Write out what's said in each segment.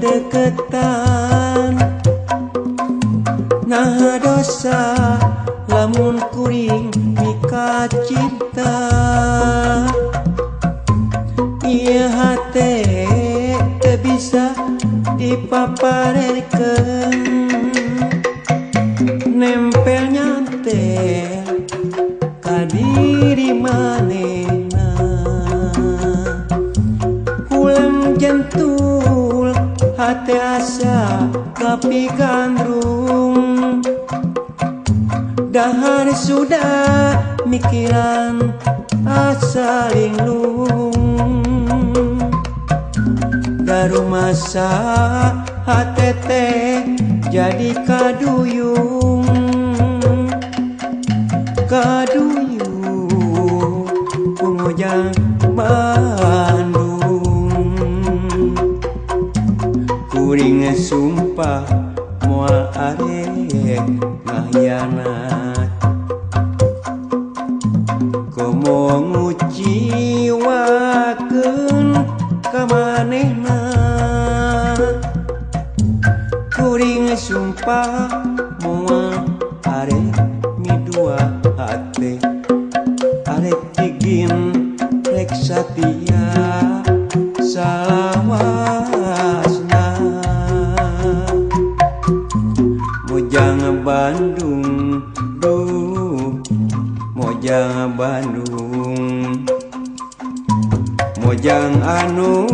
ngadeketan. Nah dosa lamun kuring mika cinta. Ieu hate teu bisa dipaparekeun, nempel nyantel ka diri manehna. Ulam jentul hate asa kapigandrung, dahar sudah mikiran asa linglung. Daru masa hate teh jadi kaduyung, kaduyung kumojang Bandung. Kuring sumpah moal arek ngahyanat, komo nguciwakeun ka manehna. Kuring sumpah moal arek midua hate, arek tigin rek satia salawasna. Mojang Bandung duh, mojang Bandung, mojang anu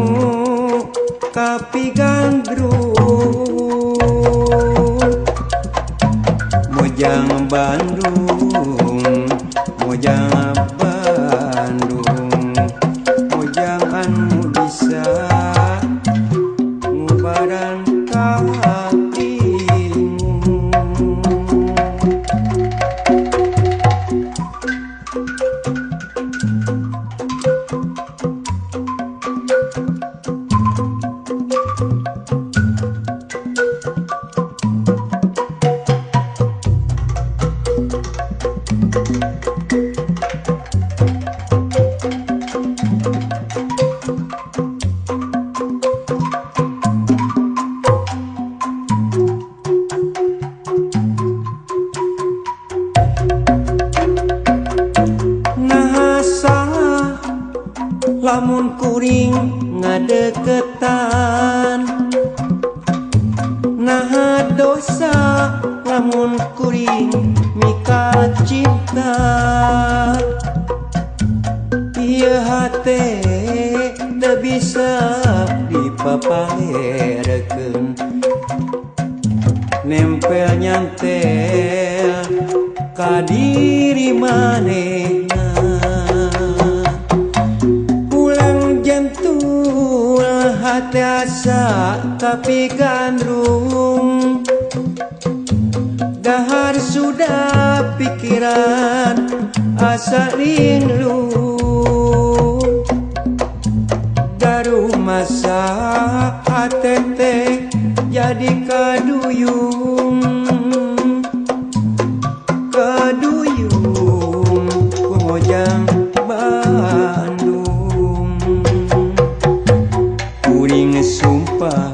kapigandrung. Mojang Bandung, mojang Bandung, mojang anu bisa ngubaran ka hatimu. Lamun kuring ngadeketan. Nah dosa lamun kuring mika cinta. Ieu hate teu bisa dipaparekeun, nempel nyantel ka diri manehna. Hati asa kapigandrung, dahar sudah pikiran asa linglung. Daru masa hate teh jadi kaduyung, kaduyung kumojang Bandung. Kuring sumpah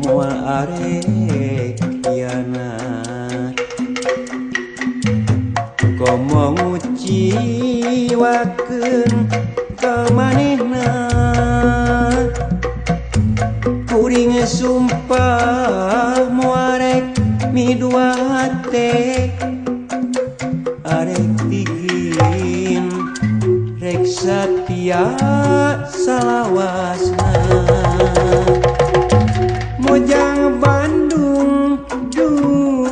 moal arek hianat, komo nguciwakeun ka manehna. Kuring sumpah moal arek midua hate, arek tigin rek satia salawasna. Mojang Bandung duh,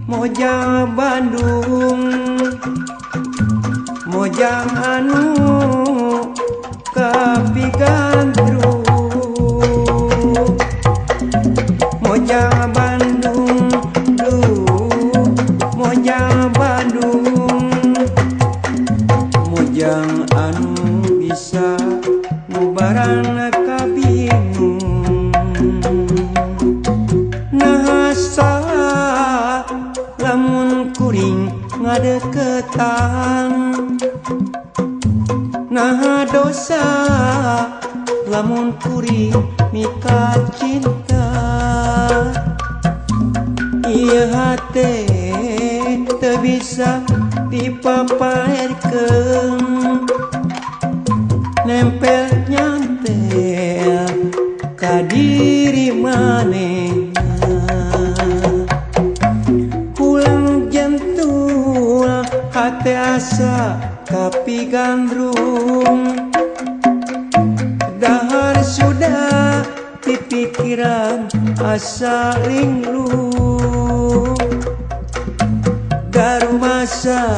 mojang Bandung, mojang anu kapigandrung. Mojang Bandung duh, mojang Bandung, mojang anu bisa ngubaran ka bingung. Nah salah lamun kuring ngadeketan. Nah dosa lamun kuring mika cinta ieu hate teu bisa dipapaerkeun nempel nyantel ka diri manehna pulang jentul hate asa tapi gandrung dahar sudah di pikiran asa linglung garu masa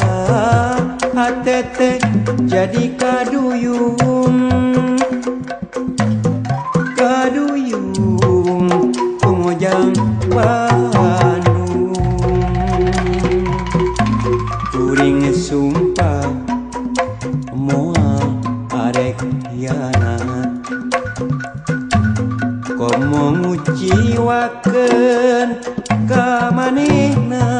hate jadi kaduyung pengojang Bandung kuring sumpah moal arek hianat komo nguciwakeun ka manehna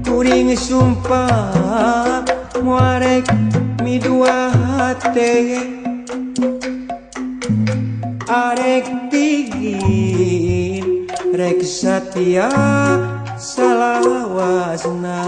kuring sumpah muarek midua hate arek tigin rek satia salawasna.